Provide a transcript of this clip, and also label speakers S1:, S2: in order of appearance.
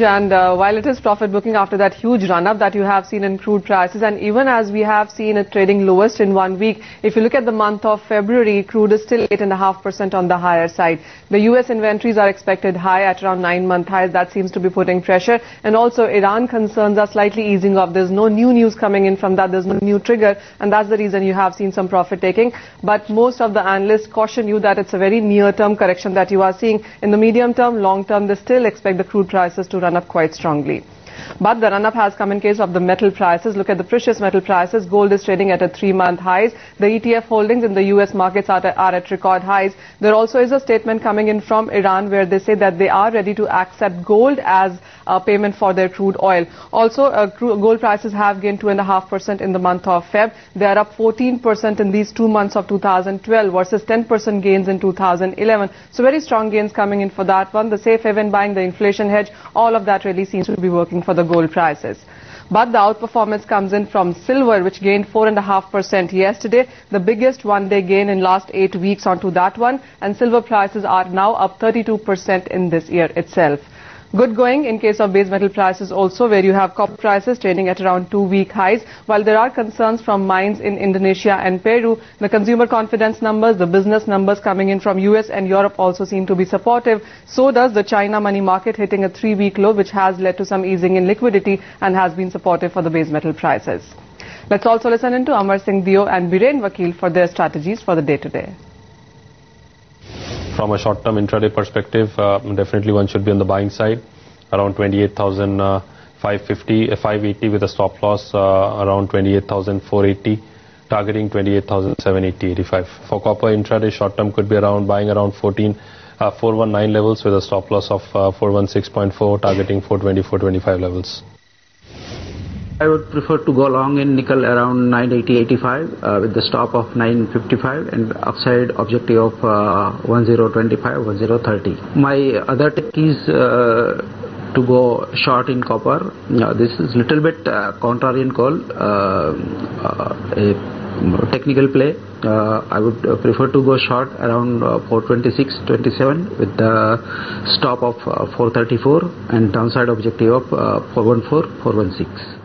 S1: And while it is profit booking after that huge run-up that you have seen in crude prices, and even as we have seen it trading lowest in 1 week, if you look at the month of February, crude is still 8.5% on the higher side. The US inventories are expected high at around 9-month highs. That seems to be putting pressure. And also Iran concerns are slightly easing off. There's no new news coming in from that. There's no new trigger. And that's the reason you have seen some profit taking. But most of the analysts caution you that it's a very near-term correction that you are seeing. In the medium term, long term, they still expect the crude prices to run up quite strongly. But the run-up has come in case of the metal prices. Look at the precious metal prices. Gold is trading at a 3-month highs. The ETF holdings in the US markets are at record highs. There also is a statement coming in from Iran where they say that they are ready to accept gold as payment for their crude oil. Also, gold prices have gained 2.5% in the month of Feb. They are up 14% in these 2 months of 2012 versus 10% gains in 2011. So very strong gains coming in for that one. The safe haven buying, the inflation hedge, all of that really seems to be working for the gold prices. But the outperformance comes in from silver, which gained 4.5% yesterday, the biggest one-day gain in last 8 weeks onto that one, and silver prices are now up 32% in this year itself. Good going in case of base metal prices also, where you have copper prices trading at around 2-week highs. While there are concerns from mines in Indonesia and Peru, the consumer confidence numbers, the business numbers coming in from US and Europe also seem to be supportive. So does the China money market hitting a 3-week low, which has led to some easing in liquidity and has been supportive for the base metal prices. Let's also listen into Amar Singh Dio and Biren Vakil for their strategies for the day-to-day.
S2: From a short-term intraday perspective, definitely one should be on the buying side, around 28,580 with a stop loss around 28,480, targeting 28,780.85. For copper intraday, short-term could be around buying around 419 levels with a stop loss of 416.4, targeting 420, 425 levels.
S3: I would prefer to go long in nickel around 980.85 with the stop of 955 and upside objective of 1025, 1030. My other tech is to go short in copper. This is little bit contrarian call, a technical play. I would prefer to go short around 426.27 with the stop of 434 and downside objective of 414, 416.